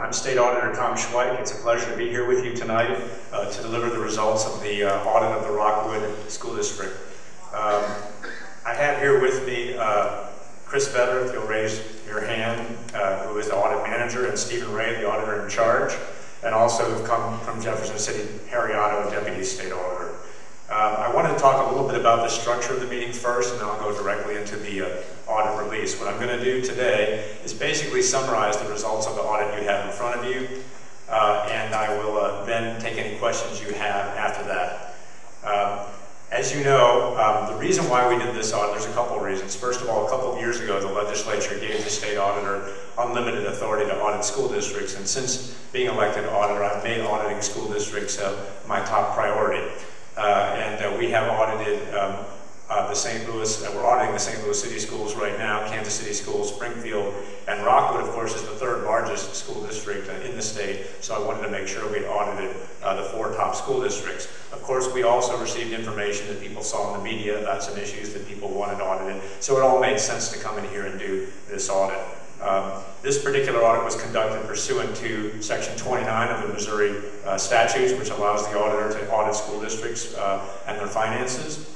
I'm State Auditor Tom Schweich. It's a pleasure to be here with you tonight to deliver the results of the audit of the Rockwood School District. I have here with me Chris Vedder, if you'll raise your hand, who is the audit manager, and Stephen Ray, the auditor in charge, and also have come from Jefferson City, Harry Otto, Deputy State Auditor. I wanted to talk a little bit about the structure of the meeting first, and then I'll go directly into the audit release. What I'm going to do today is basically summarize the results of the audit you have in front of you, and I will then take any questions you have after that. As you know, the reason why we did this audit, there's a couple of reasons. First of all, a couple of years ago, the legislature gave the state auditor unlimited authority to audit school districts, and since being elected auditor, I've made auditing school districts my top priority. And we have audited the St. Louis, we're auditing the St. Louis City Schools right now, Kansas City Schools, Springfield, and Rockwood, of course, is the third largest school district in the state, so I wanted to make sure we audited the 4 top school districts. Of course, we also received information that people saw in the media about some issues that people wanted audited, so it all made sense to come in here and do this audit. This particular audit was conducted pursuant to Section 29 of the Missouri statutes, which allows the auditor to audit school districts and their finances.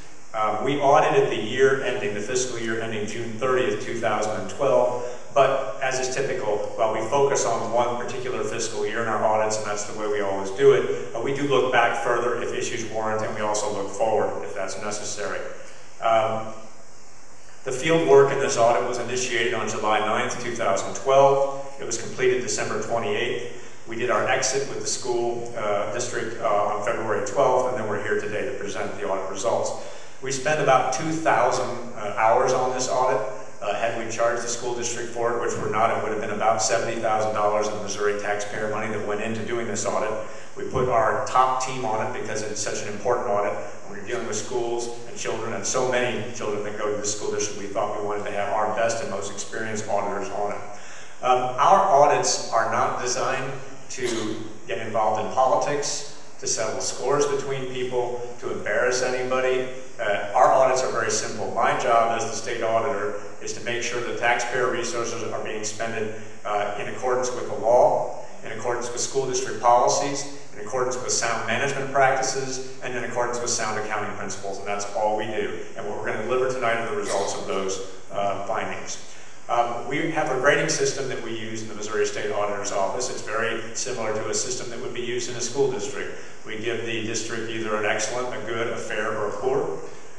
We audited the year ending, the fiscal year ending June 30th, 2012, but as is typical, while we focus on one particular fiscal year in our audits, and that's the way we always do it, we do look back further if issues warrant, and we also look forward if that's necessary. The field work in this audit was initiated on July 9th, 2012. It was completed December 28th. We did our exit with the school district on February 12th, and then we're here today to present the audit results. We spent about 2,000 hours on this audit. Had we charged the school district for it, which we're not, it would have been about $70,000 in Missouri taxpayer money that went into doing this audit. We put our top team on it because it's such an important audit. When you're dealing with schools and children, and so many children that go to the school district, we thought we wanted to have our best and most experienced auditors on it. Our audits are not designed to get involved in politics, to settle scores between people, to embarrass anybody. Our audits are very simple. My job as the state auditor is to make sure that taxpayer resources are being spent in accordance with the law, in accordance with school district policies, in accordance with sound management practices, and in accordance with sound accounting principles, and that's all we do. And what we're going to deliver tonight are the results of those findings. We have a grading system that we use in the Missouri State Auditor's Office. It's very similar to a system that would be used in a school district. We give the district either an excellent, a good, a fair, or a poor.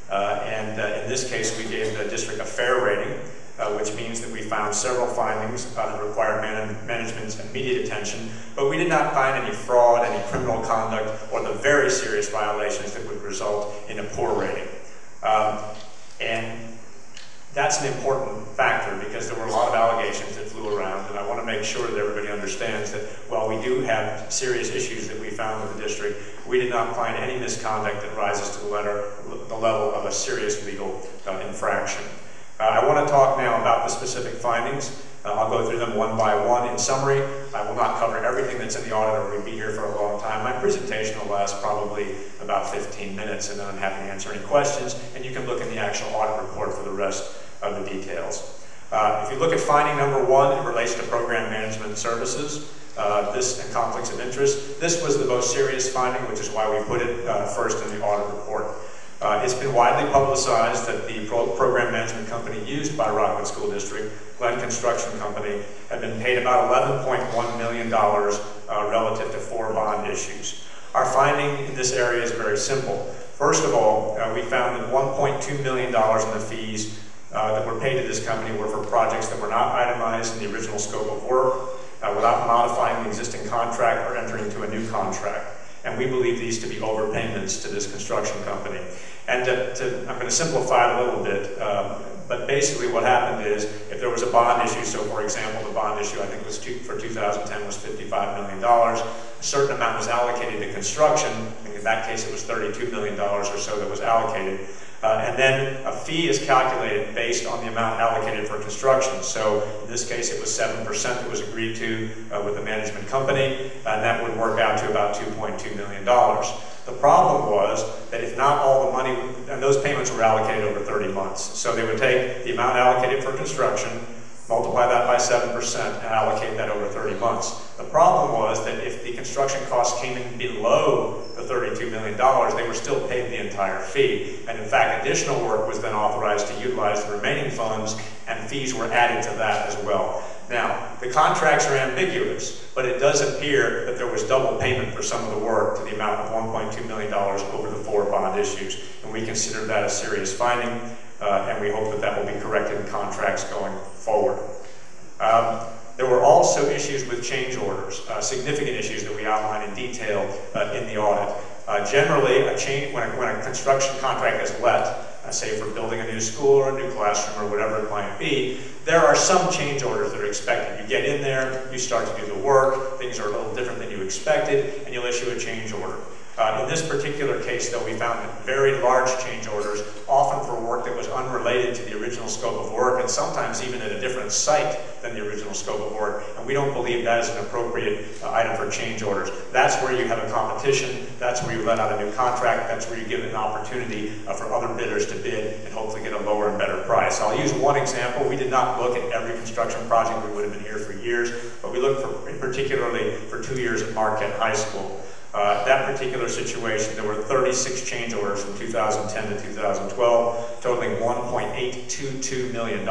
In this case, we gave the district a fair rating, which means that we found several findings that require management's immediate attention, but we did not find any fraud, any criminal conduct, or the very serious violations that would result in a poor rating. And that's an important factor because there were a lot of allegations that flew around, and I want to make sure that everybody understands that while we do have serious issues that we found with the district, we did not find any misconduct that rises to the level of a serious legal infraction. I want to talk now about the specific findings. I'll go through them one by one. In summary, I will not cover everything that's in the audit, or we'll be here for a long time. My presentation will last probably about 15 minutes, and then I'm happy to answer any questions, and you can look in the actual audit report for the rest of the details. If you look at finding number 1, it relates to program management services. This and conflicts of interest. This was the most serious finding, which is why we put it first in the audit report. It's been widely publicized that the program management company used by Rockwood School District, Glenn Construction Company, had been paid about $11.1 million relative to 4 bond issues. Our finding in this area is very simple. First of all, we found that $1.2 million in the fees that were paid to this company were for projects that were not itemized in the original scope of work, without modifying the existing contract or entering into a new contract. And we believe these to be overpayments to this construction company. And I'm going to simplify it a little bit, but basically what happened is if there was a bond issue, so for example, the bond issue I think was for 2010 was $55 million, a certain amount was allocated to construction, and in that case it was $32 million or so that was allocated. And then a fee is calculated based on the amount allocated for construction. So in this case, it was 7% that was agreed to with the management company, and that would work out to about $2.2 million. The problem was that if not all the money, and those payments were allocated over 30 months. So they would take the amount allocated for construction, Multiply that by 7% and allocate that over 30 months. The problem was that if the construction costs came in below the $32 million, they were still paid the entire fee. And in fact, additional work was then authorized to utilize the remaining funds, and fees were added to that as well. Now, the contracts are ambiguous, but it does appear that there was double payment for some of the work to the amount of $1.2 million over the 4 bond issues. And we consider that a serious finding, and we hope that that will be corrected in contracts going forward. There were also issues with change orders, significant issues that we outline in detail in the audit. Generally, when a construction contract is let, say for building a new school or a new classroom or whatever it might be, there are some change orders that are expected. You get in there, you start to do the work, things are a little different than you expected, and you'll issue a change order. In this particular case, though, we found very large change orders, often for work that was unrelated to the original scope of work, and sometimes even at a different site than the original scope of work, and we don't believe that is an appropriate item for change orders. That's where you have a competition, that's where you let out a new contract, that's where you give an opportunity for other bidders to bid and hopefully get a lower and better price. I'll use one example. We did not look at every construction project. We would have been here for years, but we looked particularly for 2 years at Marquette High School. That particular situation, there were 36 change orders from 2010 to 2012, totaling $1.822 million,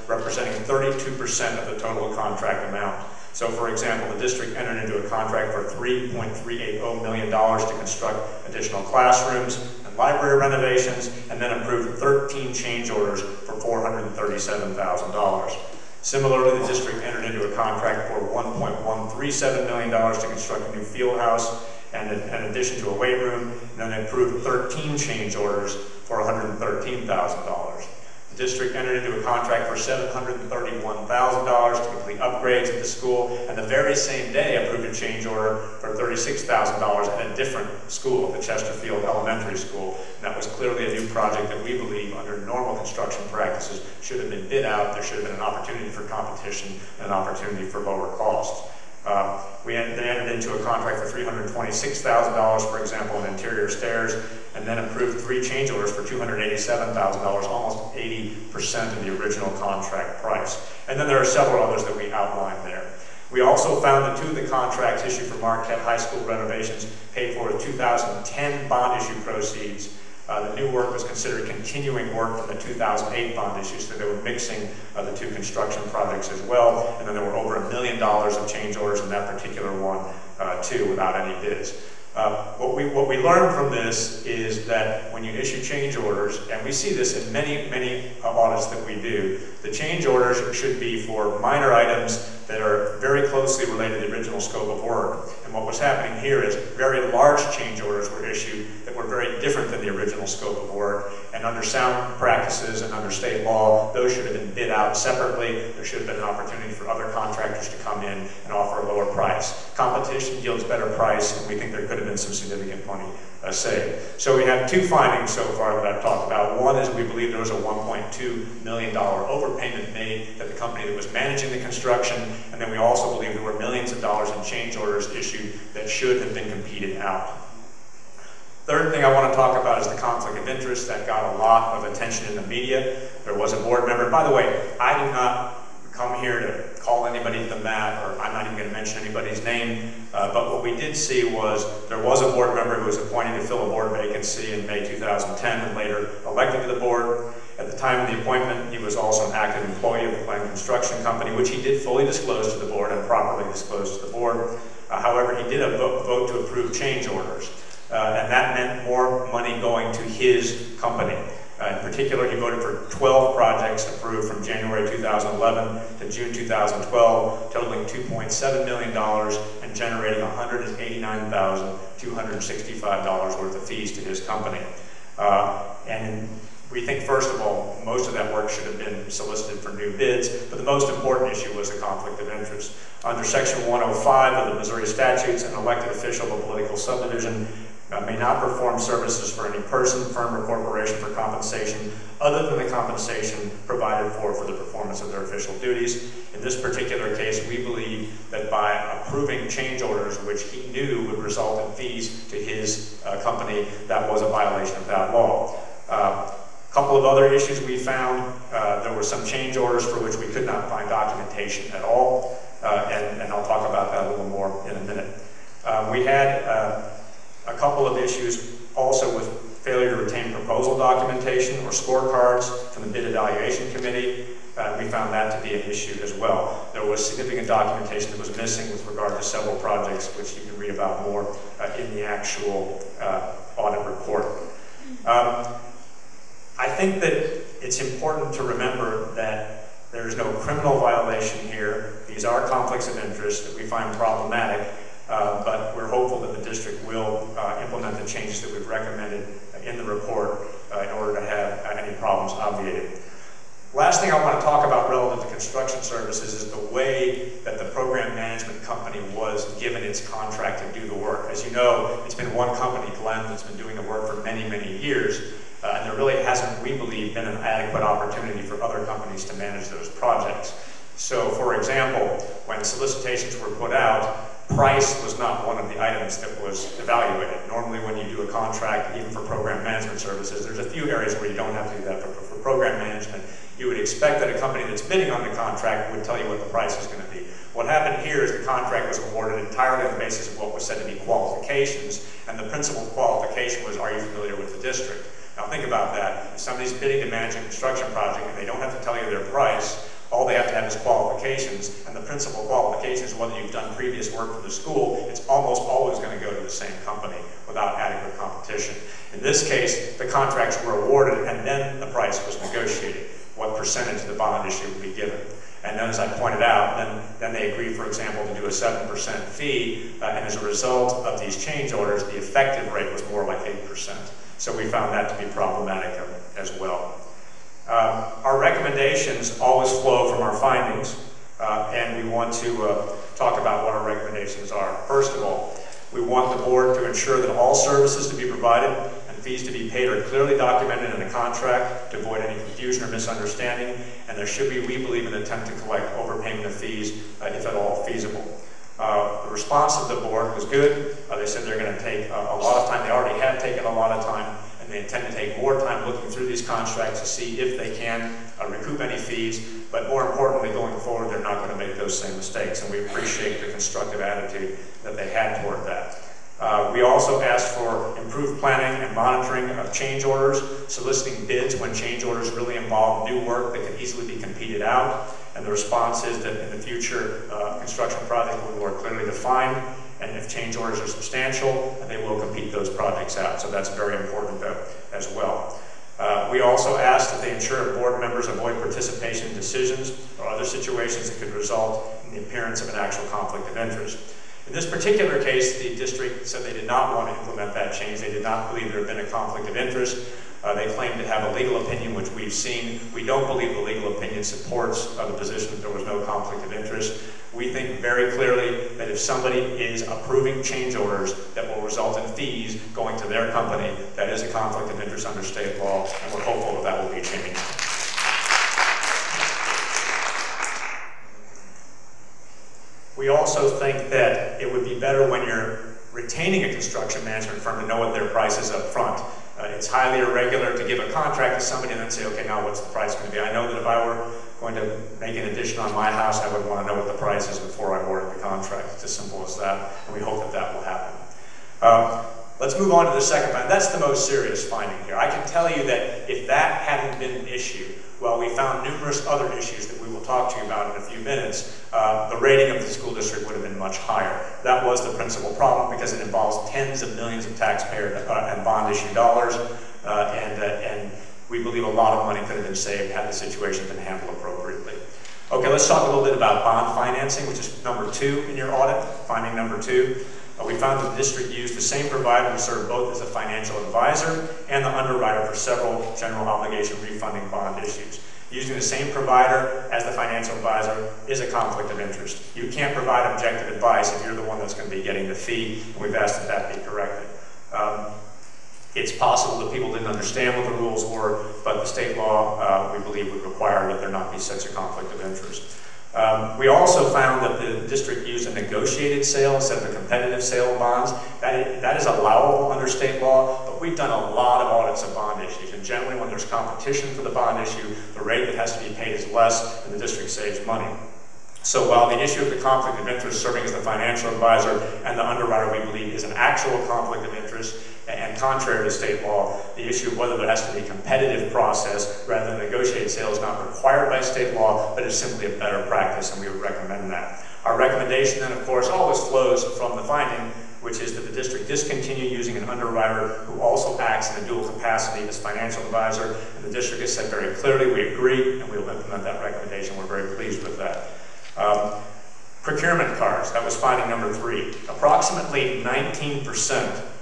representing 32% of the total contract amount. So, for example, the district entered into a contract for $3.380 million to construct additional classrooms and library renovations, and then approved 13 change orders for $437,000. Similarly, the district entered into a contract for $1.137 million to construct a new field house and in addition to a weight room, and then approved 13 change orders for $113,000. The district entered into a contract for $731,000 to complete upgrades at the school, and the very same day approved a change order for $36,000 at a different school, the Chesterfield Elementary School. And that was clearly a new project that we believe, under normal construction practices, should have been bid out. There should have been an opportunity for competition and an opportunity for lower costs. They entered into a contract for $326,000, for example, in interior stairs, and then approved 3 change orders for $287,000, almost 80% of the original contract price. And then there are several others that we outlined there. We also found that 2 of the contracts issued for Marquette High School renovations paid for with 2010 bond issue proceeds. The new work was considered continuing work from the 2008 bond issue, so they were mixing the 2 construction projects as well, and then there were over $1 million of change orders in that particular one, too, without any bids. What we learned from this is that when you issue change orders, and we see this in many audits that we do, the change orders should be for minor items that are very closely related to the original scope of work. And what was happening here is very large change orders were issued that were very different than the original scope of work. And under sound practices and under state law, those should have been bid out separately. There should have been an opportunity for other contractors to come in and offer a lower price. Competition yields better price, and we think there could have been some significant money saved. So we have 2 findings so far that I've talked about. One is we believe there was a $1.2 million overpayment made to the company that was managing the construction, and then we also believe there were millions of dollars in change orders issued that should have been competed out. Third thing I want to talk about is the conflict of interest. That got a lot of attention in the media. There was a board member. By the way, I do not come here to call anybody to the mat, or I'm not even going to mention anybody's name, but what we did see was there was a board member who was appointed to fill a board vacancy in May 2010 and later elected to the board. At the time of the appointment, he was also an active employee of the Glen Construction Company, which he did fully disclose to the board and properly disclose to the board. However, he did vote to approve change orders, and that meant more money going to his company. In particular, he voted for 12 projects approved from January 2011 to June 2012, totaling $2.7 million and generating $189,265 worth of fees to his company. And we think, first of all, most of that work should have been solicited for new bids, but the most important issue was the conflict of interest. Under Section 105 of the Missouri statutes, an elected official of a political subdivision may not perform services for any person, firm, or corporation for compensation other than the compensation provided for the performance of their official duties. In this particular case, we believe that by approving change orders, which he knew would result in fees to his company, that was a violation of that law. couple of other issues we found. There were some change orders for which we could not find documentation at all, and I'll talk about that a little more in a minute. We had a couple of issues also with failure to retain proposal documentation or scorecards from the bid evaluation committee. We found that to be an issue as well. There was significant documentation that was missing with regard to several projects, which you can read about more in the actual audit report. I think that it's important to remember that there's no criminal violation here. These are conflicts of interest that we find problematic, but we're hopeful that the district will implement the changes that we've recommended in the report in order to have any problems obviated. Last thing I want to talk about relative to construction services is the way that the program management company was given its contract to do the work. As you know, it's been one company, Glenn, that's been doing the work for many, many years, and there really hasn't, we believe, been an adequate opportunity for other companies to manage those projects. So, for example, when solicitations were put out, price was not one of the items that was evaluated. Normally when you do a contract, even for program management services, there's a few areas where you don't have to do that, but for program management, you would expect that a company that's bidding on the contract would tell you what the price is going to be. What happened here is the contract was awarded entirely on the basis of what was said to be qualifications, and the principal qualification was, are you familiar with the district? Now think about that. If somebody's bidding to manage a construction project and they don't have to tell you their price, all they have to have is qualifications, and the principal qualifications, whether you've done previous work for the school, it's almost always going to go to the same company without adequate competition. In this case, the contracts were awarded and then the price was negotiated, what percentage of the bond issue would be given. And then, as I pointed out, then they agreed, for example, to do a 7% fee, and as a result of these change orders, the effective rate was more like 8%. So we found that to be problematic as well. Our recommendations always flow from our findings, and we want to talk about what our recommendations are. First of all, we want the board to ensure that all services to be provided and fees to be paid are clearly documented in a contract to avoid any confusion or misunderstanding, and there should be, we believe, an attempt to collect overpayment of fees if at all feasible. The response of the board was good. They said they're going to take a lot of time. They already have taken a lot of time, and they intend to take more time looking through these contracts to see if they can recoup any fees. But more importantly, going forward, they're not going to make those same mistakes, and we appreciate the constructive attitude that they had toward that. We also asked for improved planning and monitoring of change orders, soliciting bids when change orders really involve new work that can easily be competed out. And the response is that in the future, construction projects will be more clearly defined, and if change orders are substantial, they will compete those projects out. So that's very important as well. We also asked that they ensure board members avoid participation in decisions or other situations that could result in the appearance of an actual conflict of interest. In this particular case, the district said they did not want to implement that change. They did not believe there had been a conflict of interest. They claimed to have a legal opinion, which we've seen. We don't believe the legal opinion supports the position that there was no conflict of interest. We think very clearly that if somebody is approving change orders that will result in fees going to their company, that is a conflict of interest under state law, and we're hopeful that that will be changed. We also think that it would be better when you're retaining a construction management firm to know what their price is up front. It's highly irregular to give a contract to somebody and then say, okay, now what's the price going to be? I know that if I were going to make an addition on my house, I would want to know what the price is before I awarded the contract. It's as simple as that, and we hope that that will happen. Let's move on to the second finding. That's the most serious finding here. I can tell you that if that hadn't been an issue, well, we found numerous other issues that we will talk to you about in a few minutes. The rating of the school district would have been much higher. That was the principal problem because it involves tens of millions of taxpayer and bond issue dollars, and we believe a lot of money could have been saved had the situation been handled appropriately. Okay, let's talk a little bit about bond financing, which is number 2 in your audit, finding number 2. We found that the district used the same provider to serve both as a financial advisor and the underwriter for several general obligation refunding bond issues. Using the same provider as the financial advisor is a conflict of interest. You can't provide objective advice if you're the one that's going to be getting the fee, and we've asked that that be corrected. It's possible that people didn't understand what the rules were, but the state law, we believe, would require that there not be such a conflict of interest. We also found that the district used a negotiated sale instead of a competitive sale of bonds. That is allowable under state law, but we've done a lot of audits of bond issues, and generally when there's competition for the bond issue, the rate that has to be paid is less and the district saves money. So while the issue of the conflict of interest serving as the financial advisor and the underwriter, we believe, is an actual conflict of interest, and contrary to state law, the issue of whether there has to be a competitive process rather than negotiated sale is not required by state law, but is simply a better practice, and we would recommend that. Our recommendation then, of course, always flows from the finding, which is that the district discontinue using an underwriter who also acts in a dual capacity as financial advisor, and the district has said very clearly we agree, and we will implement that recommendation. We're very pleased with that. Procurement cards, that was finding number 3. Approximately 19%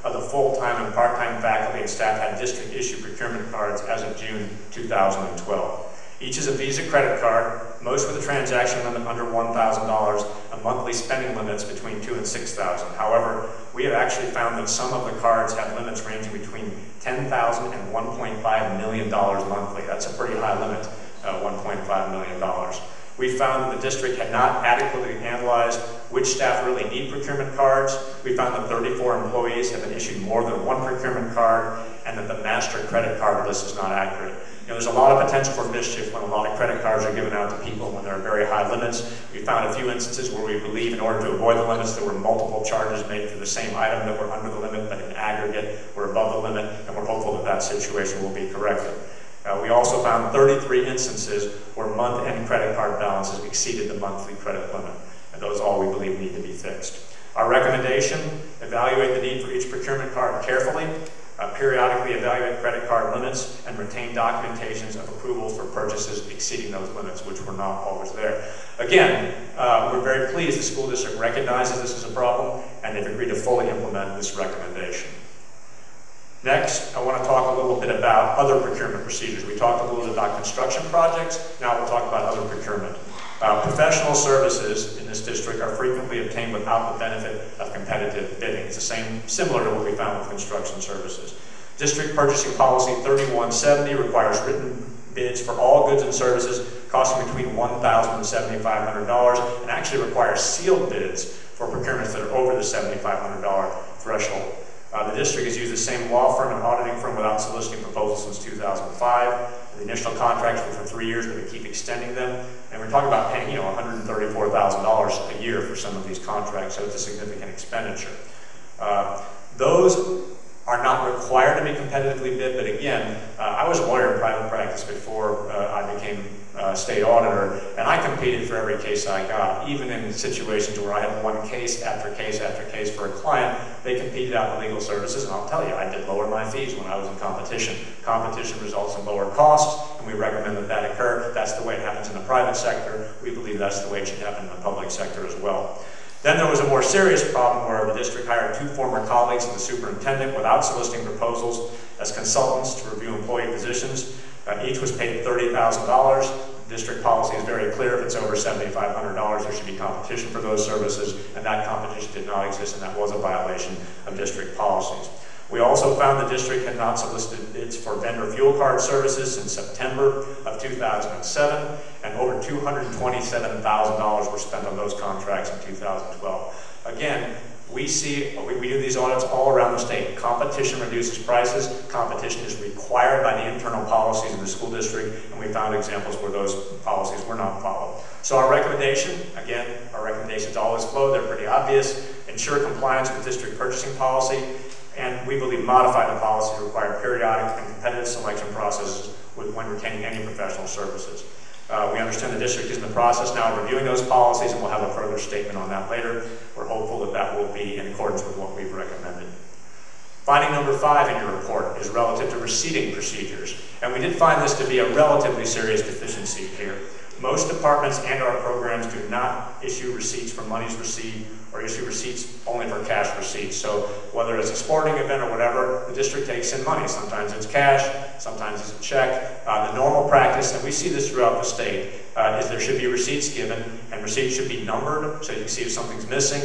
of the full-time and part-time faculty and staff had district-issued procurement cards as of June 2012. Each is a Visa credit card, most with a transaction limit under $1,000, and monthly spending limits between $2,000 and $6,000. However, we have actually found that some of the cards have limits ranging between $10,000 and $1.5 million monthly. That's a pretty high limit, $1.5 million. We found that the district had not adequately analyzed which staff really need procurement cards. We found that 34 employees have been issued more than one procurement card, and that the master credit card list is not accurate. You know, there's a lot of potential for mischief when a lot of credit cards are given out to people when there are very high limits. We found a few instances where we believe in order to avoid the limits, there were multiple charges made for the same item that were under the limit, but in aggregate were above the limit, and we're hopeful that that situation will be corrected. We also found 33 instances where month-end credit card balances exceeded the monthly credit limit, and those all we believe need to be fixed. Our recommendation, evaluate the need for each procurement card carefully, periodically evaluate credit card limits, and retain documentations of approvals for purchases exceeding those limits, which were not always there. Again, we're very pleased the school district recognizes this as a problem, and they've agreed to fully implement this recommendation. Next, I want to talk a little bit about other procurement procedures. We talked a little bit about construction projects. Now we'll talk about other procurement. Professional services in this district are frequently obtained without the benefit of competitive bidding. It's similar to what we found with construction services. District Purchasing Policy 3170 requires written bids for all goods and services costing between $1,000 and $7,500, and actually requires sealed bids for procurements that are over the $7,500 threshold. The district has used the same law firm and auditing firm without soliciting proposals since 2005. The initial contracts were for 3 years, but we keep extending them. And we're talking about paying, $134,000 a year for some of these contracts, so it's a significant expenditure. Those are not required to be competitively bid, but again, I was a lawyer in private practice before I became state auditor, and I competed for every case I got, even in situations where I had won case after case after case for a client. They competed out the legal services, and I'll tell you, I did lower my fees when I was in competition. Competition results in lower costs, and we recommend that that occur. That's the way it happens in the private sector. We believe that's the way it should happen in the public sector as well. Then there was a more serious problem where the district hired 2 former colleagues of the superintendent without soliciting proposals as consultants to review employee positions. Each was paid $30,000. District policy is very clear. If it's over $7,500, there should be competition for those services, and that competition did not exist, and that was a violation of district policies. We also found the district had not solicited bids for vendor fuel card services since September of 2007, and over $227,000 were spent on those contracts in 2012. Again, we do these audits all around the state. Competition reduces prices. Competition is required by the internal policies of the school district, and we found examples where those policies were not followed. So our recommendation, again, our recommendations always flow. They're pretty obvious. Ensure compliance with district purchasing policy, and we believe modify the policy to require periodic and competitive selection processes when retaining any professional services. We understand the district is in the process now of reviewing those policies, and we'll have a further statement on that later. We're hopeful that that will be in accordance with what we've recommended. Finding number 5 in your report is relative to receipting procedures, and we did find this to be a relatively serious deficiency here. Most departments and our programs do not issue receipts for monies received or issue receipts only for cash receipts. So whether it's a sporting event or whatever, the district takes in money. Sometimes it's cash, sometimes it's a check. The normal practice, and we see this throughout the state, is there should be receipts given, and receipts should be numbered so you can see if something's missing.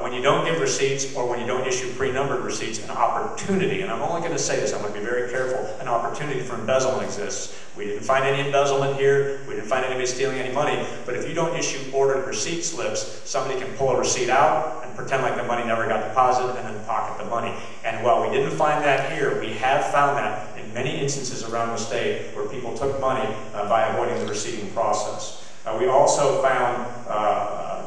When you don't give receipts or when you don't issue pre-numbered receipts, an opportunity, and I'm only going to say this, I'm going to be very careful, an opportunity for embezzlement exists. We didn't find any embezzlement here. We didn't find anybody stealing any money. But if you don't issue ordered receipt slips, somebody can pull a receipt out and pretend like the money never got deposited and then pocket the money. And while we didn't find that here, we have found that in many instances around the state where people took money by avoiding the receipting process. We also found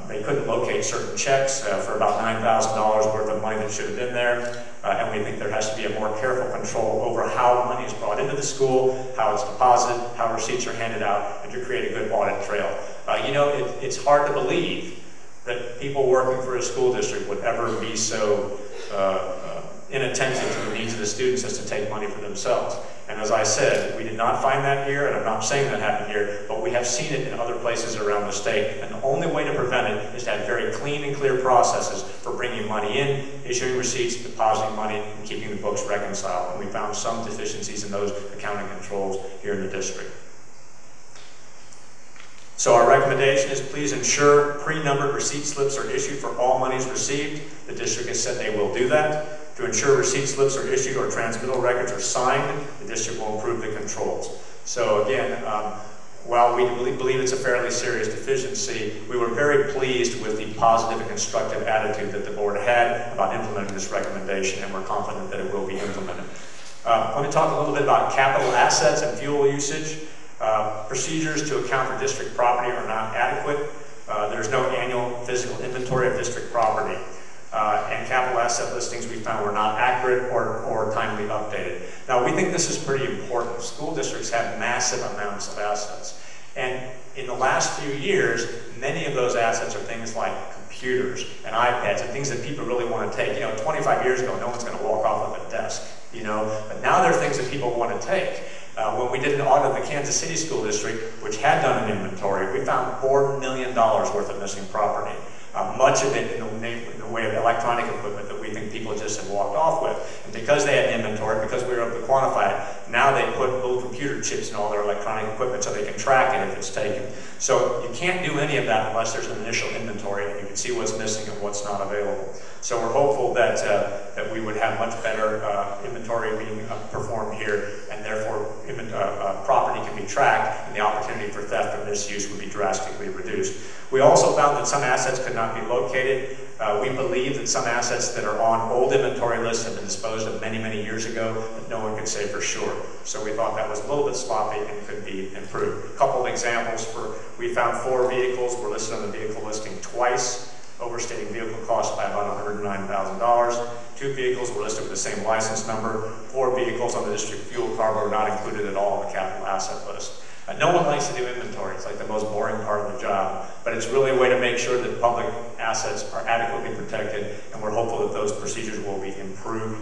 they couldn't locate certain checks for about $9,000 worth of money that should have been there. And we think there has to be a more careful control over how money is brought into the school, how it's deposited, how receipts are handed out, and to create a good audit trail. You know, it's hard to believe that people working for a school district would ever be so inattentive to the needs of the students as to take money for themselves. And as I said, we did not find that here, and I'm not saying that happened here, but we have seen it in other places around the state. And the only way to prevent it is to have very clean and clear processes for bringing money in, issuing receipts, depositing money, and keeping the books reconciled. And we found some deficiencies in those accounting controls here in the district. So our recommendation is please ensure pre-numbered receipt slips are issued for all monies received. The district has said they will do that. To ensure receipt slips are issued or transmittal records are signed, the district will improve the controls. So again, while we believe it's a fairly serious deficiency, we were very pleased with the positive and constructive attitude that the board had about implementing this recommendation, and we're confident that it will be implemented. Let me talk a little bit about capital assets and fuel usage. Procedures to account for district property are not adequate. There's no annual physical inventory of district property. And capital asset listings we found were not accurate or timely updated. Now we think this is pretty important. School districts have massive amounts of assets. And in the last few years, many of those assets are things like computers and iPads and things that people really want to take. You know, 25 years ago, no one's going to walk off with a desk, you know, but now there are things that people want to take. When we did an audit of the Kansas City School District, which had done an inventory, we found $4 million worth of missing property. Much of it in the way of electronic equipment that we think people just have walked off with. And because they had inventory, because we were able to quantify it, now they put little computer chips in all their electronic equipment so they can track it if it's taken. So you can't do any of that unless there's an initial inventory and you can see what's missing and what's not available. So we're hopeful that, that we would have much better inventory being performed here, and therefore property can be tracked and the opportunity for theft or misuse would be drastically reduced. We also found that some assets could not be located. We believe that some assets that are on old inventory lists have been disposed of many, many years ago, but no one could say for sure. So we thought that was a little bit sloppy and could be improved. A couple of examples we found 4 vehicles were listed on the vehicle listing twice, overstating vehicle costs by about $109,000. 2 vehicles were listed with the same license number. 4 vehicles on the district fuel card were not included at all on the capital asset list. No one likes to do inventory. It's like the most boring part of the job, but it's really a way to make sure that public assets are adequately protected, and we're hopeful that those procedures will be improved.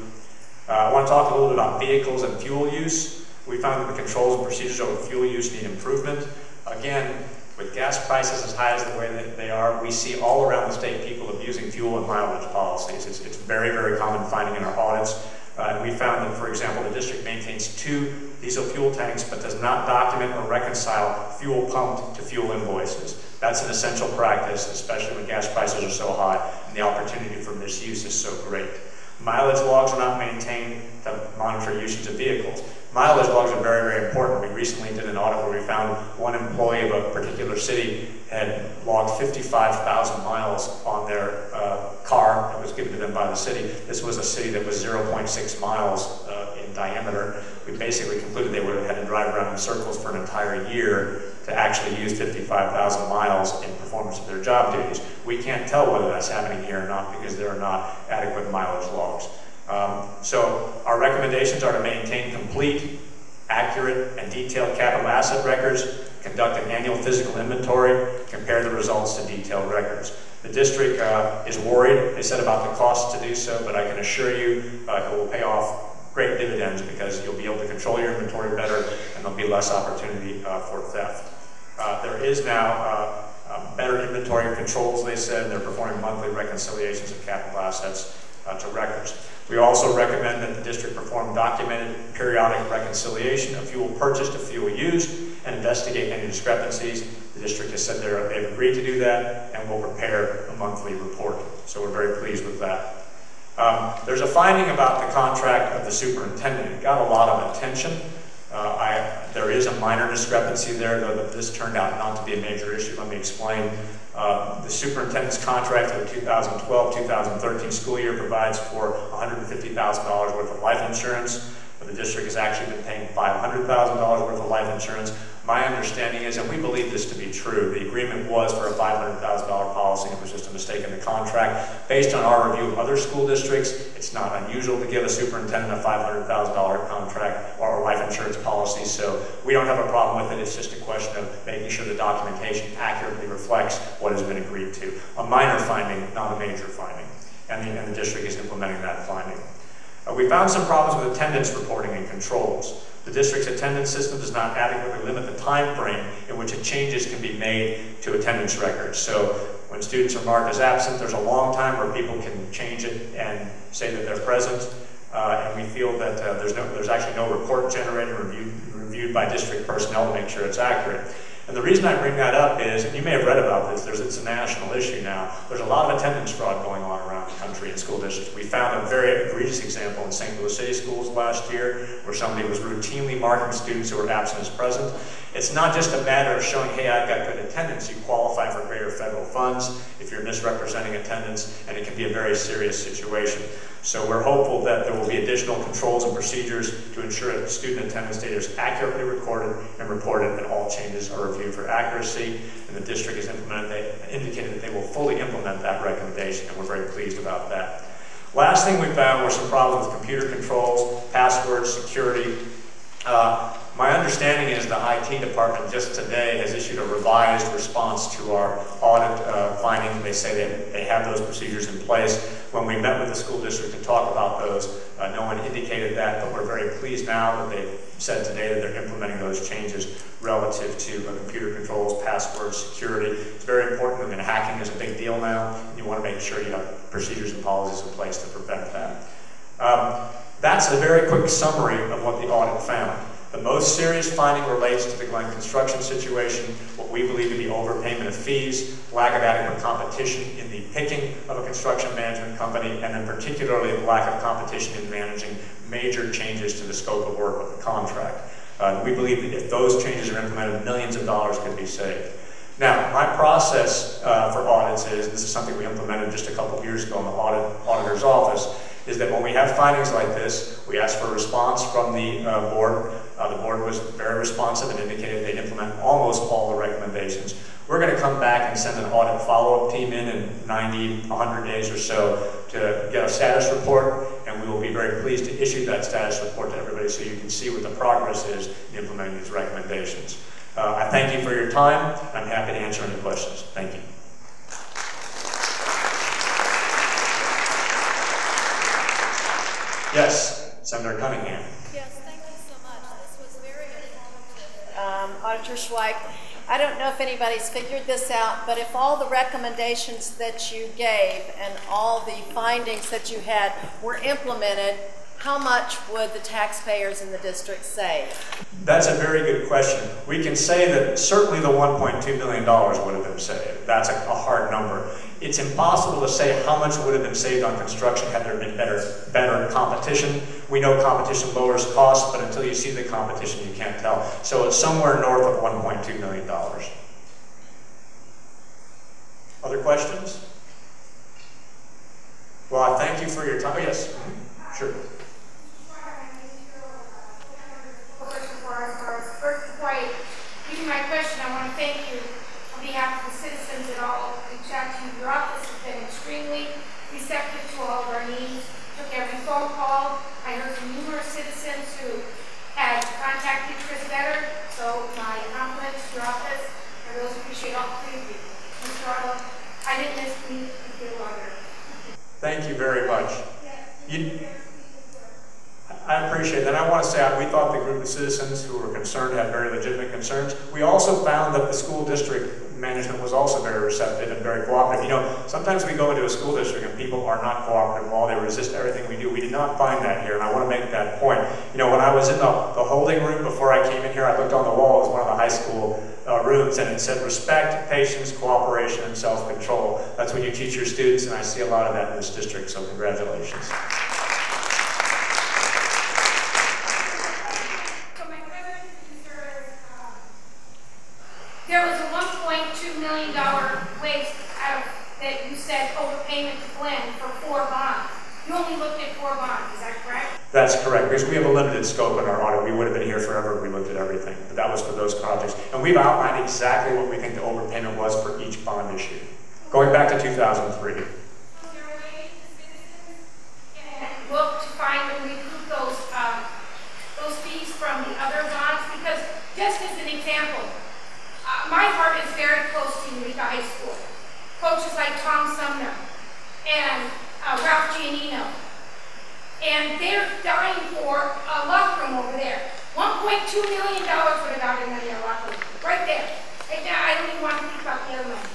I want to talk a little bit about vehicles and fuel use. We found that the controls and procedures over fuel use need improvement. Again, with gas prices as high as the way that they are, we see all around the state people abusing fuel and mileage policies. It's very, very common finding in our audits. And we found that, for example, the district maintains 2 diesel fuel tanks but does not document or reconcile fuel pumped to fuel invoices. That's an essential practice, especially when gas prices are so high and the opportunity for misuse is so great. Mileage logs are not maintained to monitor usage of vehicles. Mileage logs are very, very important. We recently did an audit where we found one employee of a particular city had logged 55,000 miles on their car that was given to them by the city. This was a city that was 0.6 miles in diameter. We basically concluded they would have had to drive around in circles for an entire year to actually use 55,000 miles in performance of their job duties. We can't tell whether that's happening here or not because there are not adequate mileage logs. So our recommendations are to maintain complete, accurate, and detailed capital asset records, conduct an annual physical inventory, compare the results to detailed records. The district is worried, they said, about the costs to do so, but I can assure you it will pay off great dividends because you'll be able to control your inventory better and there'll be less opportunity for theft. There is now better inventory controls, they said, and they're performing monthly reconciliations of capital assets to records. We also recommend that the district perform documented periodic reconciliation of fuel purchased to fuel used and investigate any discrepancies. The district has said they've agreed to do that and will prepare a monthly report. So we're very pleased with that. There's a finding about the contract of the superintendent. It got a lot of attention. There is a minor discrepancy there, though this turned out not to be a major issue. Let me explain. The superintendent's contract for the 2012-2013 school year provides for $150,000 worth of life insurance, but the district has actually been paying $500,000 worth of life insurance. My understanding is, and we believe this to be true, the agreement was for a $500,000 policy. It was just a mistake in the contract. Based on our review of other school districts, it's not unusual to give a superintendent a $500,000 contract or a life insurance policy, so we don't have a problem with it. It's just a question of making sure the documentation accurately reflects what has been agreed to. A minor finding, not a major finding, and the district is implementing that finding. We found some problems with attendance reporting and controls. The district's attendance system does not adequately limit the time frame in which changes can be made to attendance records. So when students are marked as absent, there's a long time where people can change it and say that they're present. And we feel that there's actually no report generated or reviewed by district personnel to make sure it's accurate. And the reason I bring that up is, and you may have read about this, it's a national issue now, there's a lot of attendance fraud going on around the country in school districts. We found a very egregious example in St. Louis City schools last year where somebody was routinely marking students who were absent as present. It's not just a matter of showing, hey, I've got good attendance. You qualify for greater federal funds if you're misrepresenting attendance, and it can be a very serious situation. So we're hopeful that there will be additional controls and procedures to ensure that student attendance data is accurately recorded and reported, and all changes are reviewed for accuracy. And the district has indicated that they will fully implement that recommendation, and we're very pleased about that. Last thing we found were some problems with computer controls, passwords, security. My understanding is the IT department just today has issued a revised response to our audit findings. They say they have those procedures in place. When we met with the school district to talk about those, no one indicated that, but we're very pleased now that they've said today that they're implementing those changes relative to computer controls, passwords, security. It's very important. I mean, hacking is a big deal now. You want to make sure you have procedures and policies in place to prevent that. That's a very quick summary of what the audit found. The most serious finding relates to the Glen construction situation, what we believe to be overpayment of fees, lack of adequate competition in the picking of a construction management company, and then particularly the lack of competition in managing major changes to the scope of work of the contract. We believe that if those changes are implemented, millions of dollars could be saved. Now, my process for audits is, this is something we implemented just a couple of years ago in the auditor's office, is that when we have findings like this, we ask for a response from the board. The board was very responsive and indicated they'd implement almost all the recommendations. We're going to come back and send an audit follow-up team in 90, 100 days or so to get a status report, and we will be very pleased to issue that status report to everybody so you can see what the progress is in implementing these recommendations. I thank you for your time. I'm happy to answer any questions. Thank you. Yes, Senator Cunningham. Yes, thank you so much. This was very informative. Auditor Schweich, I don't know if anybody's figured this out, but if all the recommendations that you gave and all the findings that you had were implemented, how much would the taxpayers in the district save? That's a very good question. We can say that certainly the $1.2 million would have been saved. That's a hard number. It's impossible to say how much would have been saved on construction had there been better competition. We know competition lowers costs, but until you see the competition, you can't tell. So it's somewhere north of $1.2 million. Other questions? Well, I thank you for your time. Oh, yes, sure. First, before I give you my question, I want to thank you on behalf of the citizens that all reached out to you. Your office has been extremely receptive to all of our needs. Took every phone call. I heard from numerous citizens who had contacted Chris better. So my compliments to your office. I really appreciate all three of you. Mr. Otto, I didn't miss me to feel longer. Thank you very much. I appreciate that. I want to say we thought the group of citizens who were concerned had very legitimate concerns. We also found that the school district management was also very receptive and very cooperative. You know, sometimes we go into a school district and people are not cooperative at all. They resist everything we do. We did not find that here, and I want to make that point. You know, when I was in the holding room before I came in here, I looked on the wall. It was one of the high school rooms, and it said respect, patience, cooperation, and self-control. That's what you teach your students, and I see a lot of that in this district, so congratulations. That's correct, because we have a limited scope in our audit. We would have been here forever if we looked at everything, but that was for those projects. And we've outlined exactly what we think the overpayment was for each bond issue, going back to 2003. Look to find and recoup those fees from the other bonds, because just as an example, my heart is very close to Eureka High School. Coaches like Tom Sumner and Ralph Giannino, and they're dying for a locker room over there. $1.2 million would have got in their locker room, right there. And now I don't even want to think about the other one.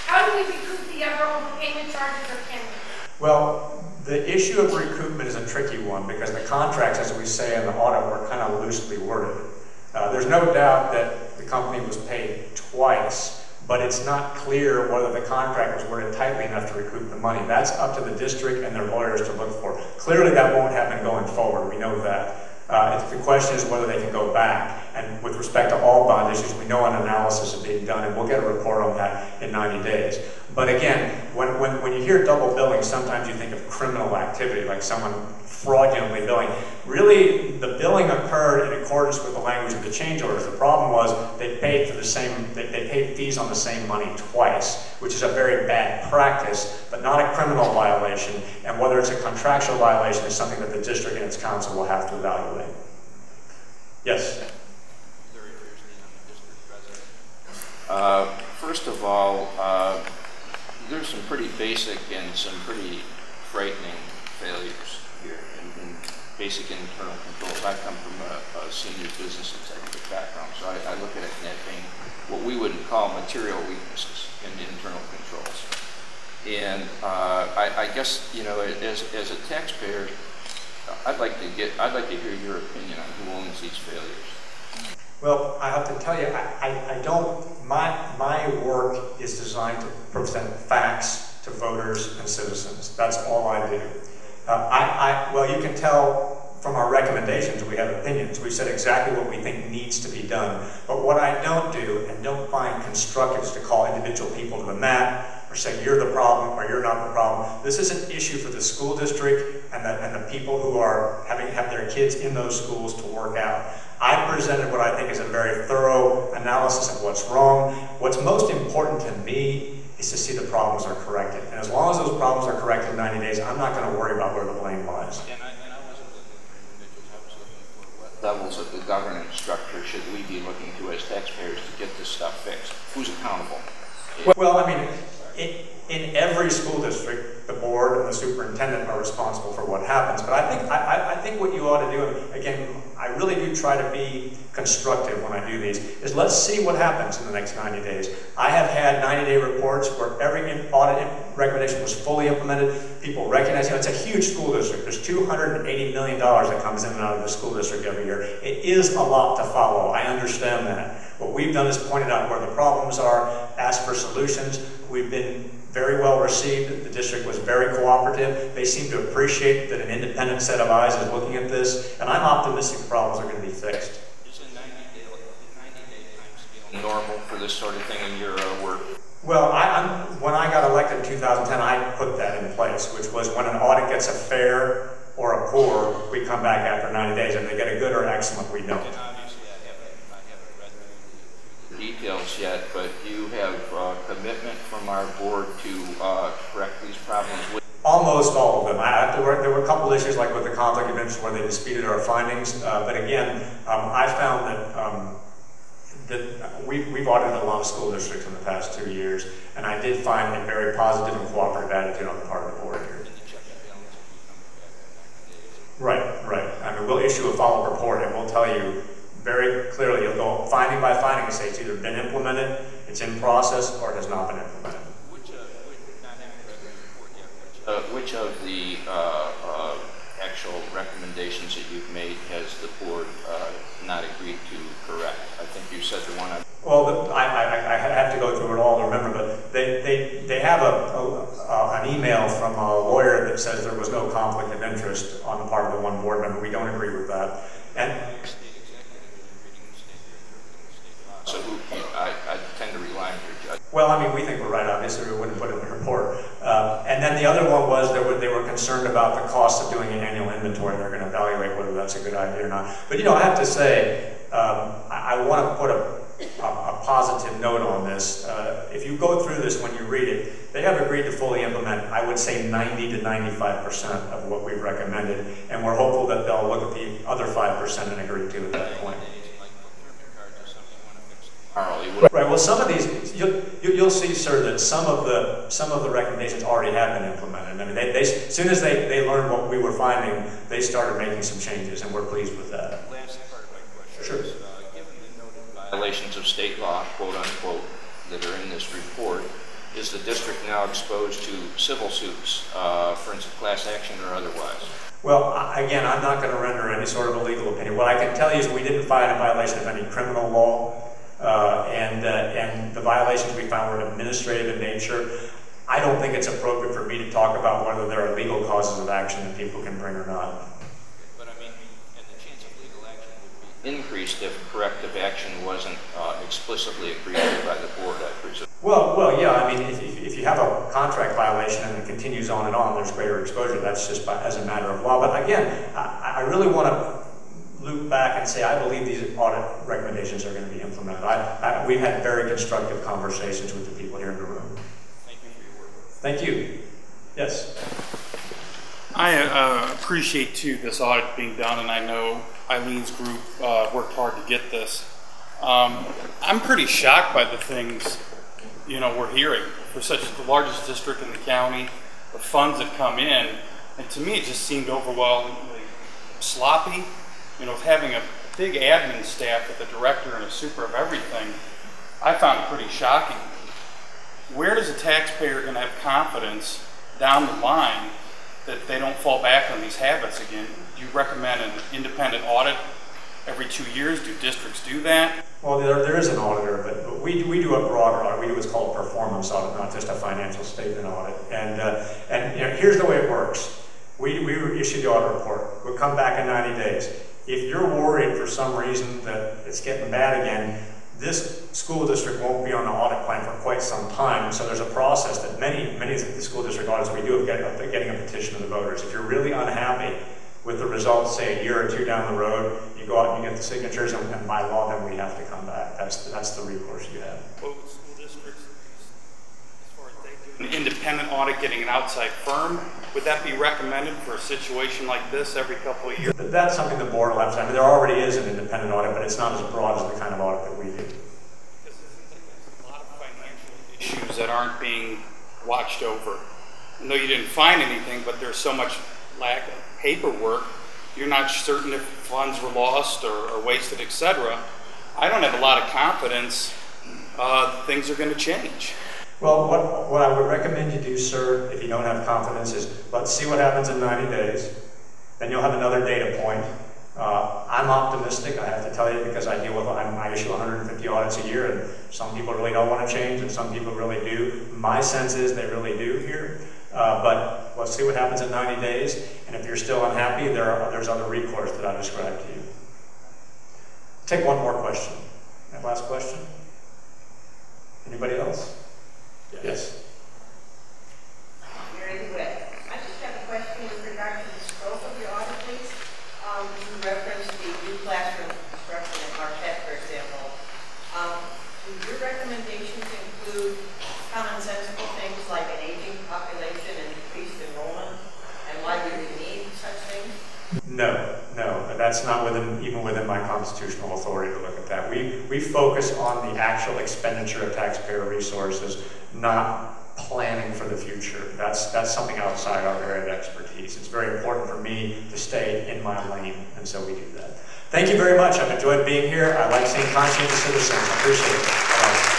How do we recoup the other overpayment charges, or can we? Well, the issue of recoupment is a tricky one because the contracts, as we say in the audit, were kind of loosely worded. There's no doubt that the company was paid twice, but it's not clear whether the contract was worded tightly enough to recoup the money. That's up to the district and their lawyers to look for. Clearly that won't happen going forward, we know that. The question is whether they can go back. And with respect to all bond issues, we know an analysis is being done, and we'll get a report on that in 90 days. But again, when you hear double billing, sometimes you think of criminal activity, like someone fraudulently billing. Really, the billing occurred in accordance with the language of the change orders. The problem was they paid for the same, they paid fees on the same money twice, which is a very bad practice, but not a criminal violation. And whether it's a contractual violation is something that the district and its council will have to evaluate. Yes? First of all, there's some pretty basic and some pretty frightening failures here in basic internal controls. I come from a senior business executive background, so I look at it in that being what we would call material weaknesses in internal controls. And I guess, you know, as a taxpayer, I'd like to hear your opinion on who owns these failures. Well, I have to tell you, I don't, my work is designed to present facts to voters and citizens. That's all I do. Well, you can tell from our recommendations we have opinions. We said exactly what we think needs to be done. But what I don't do and don't find constructive is to call individual people to the mat or say you're the problem or you're not the problem. This is an issue for the school district and the people who are have their kids in those schools to work out. I presented what I think is a very thorough analysis of what's wrong. What's most important to me is to see the problems are corrected. And as long as those problems are corrected in 90 days, I'm not going to worry about where the blame lies. And I wasn't looking for individuals, I was looking for what levels of the governance structure should we be looking to as taxpayers to get this stuff fixed? Who's accountable? Well, I mean, in every school district, the board and the superintendent are responsible for what happens. But I think what you ought to do, and again, I really do try to be constructive when I do these, is let's see what happens in the next 90 days. I have had 90-day reports where every audit recommendation was fully implemented. People recognize, you know, it's a huge school district. There's $280 million that comes in and out of the school district every year. It is a lot to follow. I understand that. What we've done is pointed out where the problems are, asked for solutions. We've been very well received. The district was very cooperative. They seem to appreciate that an independent set of eyes is looking at this, and I'm optimistic the problems are going to be fixed. Is a 90-day time scale normal for this sort of thing in your work? Well, when I got elected in 2010, I put that in place, which was when an audit gets a fair or a poor, we come back after 90 days. If they get a good or excellent, we don't. And obviously, I haven't read the details yet, but you have commitment from our board to correct these problems. Almost all of them. There were a couple issues like with the conflict of interest where they disputed our findings, but again, I found that we've audited a lot of school districts in the past 2 years, and I did find a very positive and cooperative attitude on the part of the board here. Right. I mean, we'll issue a follow-up report and we'll tell you very clearly, you'll go finding by finding and say it's either been implemented, it's in process, or it has not been implemented. Which of the actual recommendations that you've made has the board not agreed to correct? I think you said the one. Well, I have to go through it all to remember, but they have an email from a lawyer that says there was no conflict of interest on the part of the one board member. We don't agree with that. And so I tend to rely on your judgment. Well, I mean, we think we're right. Obviously, we wouldn't put it in the report. And then And the other one was that they were concerned about the cost of doing an annual inventory. They're going to evaluate whether that's a good idea or not. But I have to say, I want to put a positive note on this. If you go through this when you read it, they have agreed to fully implement, I would say 90 to 95% of what we've recommended, and we're hopeful that they'll look at the other 5% and agree to at that point. Right. Well, some of these you'll see, sir, that some of the recommendations already have been implemented. I mean, as soon as they learned what we were finding, they started making some changes, and we're pleased with that. Last part of my question sure. is, given the noted violations of state law, quote unquote, that are in this report, is the district now exposed to civil suits, for instance, class action or otherwise? Well, again, I'm not going to render any sort of a legal opinion. What I can tell you is we didn't find a violation of any criminal law. And the violations we found were administrative in nature. I don't think it's appropriate for me to talk about whether there are legal causes of action that people can bring or not. But I mean, and the chance of legal action would be increased if corrective action wasn't explicitly agreed to by the board, I presume. Well, yeah. I mean, if you have a contract violation and it continues on and on, there's greater exposure. That's just as a matter of law. But again, I really want to loop back and say I believe these audit recommendations are going to be implemented. We've had very constructive conversations with the people here in the room. Thank you for your work. Thank you. Yes. I appreciate too this audit being done, and I know Eileen's group worked hard to get this. I'm pretty shocked by the things we're hearing for such the largest district in the county, the funds that come in, and to me it just seemed overwhelmingly sloppy. Having a big admin staff with a director and a super of everything, I found it pretty shocking. Where does a taxpayer going to have confidence down the line that they don't fall back on these habits again? Do you recommend an independent audit every 2 years? Do districts do that? Well, there is an auditor, but we do a broader audit. We do what's called a performance audit, not just a financial statement audit. And here's the way it works. We issue the audit report. We'll come back in 90 days. If you're worried for some reason that it's getting bad again, this school district won't be on the audit plan for quite some time. So there's a process that many of the school district audits we do of getting a petition to the voters. If you're really unhappy with the results, say a year or two down the road, you go out and you get the signatures, and by law, then we have to come back. That's the recourse you have. What would school districts, as far as they do an independent audit, getting an outside firm, would that be recommended for a situation like this every couple of years? That's something the board will have to. I mean, there already is an independent audit, but it's not as broad as the kind of audit that we do. Because it seems like there's a lot of financial issues that aren't being watched over. I know you didn't find anything, but there's so much lack of paperwork. You're not certain if funds were lost or wasted, etc. I don't have a lot of confidence things are going to change. Well, what I would recommend you do, sir, if you don't have confidence, is let's see what happens in 90 days. Then you'll have another data point. I'm optimistic, I have to tell you, because I issue 150 audits a year, and some people really don't want to change, and some people really do. My sense is they really do here. But let's see what happens in 90 days, and if you're still unhappy, there's other recourse that I described to you. Take one more question. That last question? Anybody else? Yes. Mary Witt. I just have a question with regard to the scope of your audit, please. You referenced the new classroom construction in Marquette, for example. Do your recommendations include commonsensical things like an aging population and increased enrollment, and why do we need such things? No, that's not even within my constitutional authority to look at that. We focus on the actual expenditure of taxpayer resources, not planning for the future. That's something outside our area of expertise. It's very important for me to stay in my lane, and so we do that. Thank you very much. I've enjoyed being here. I like seeing conscientious citizens. I appreciate it.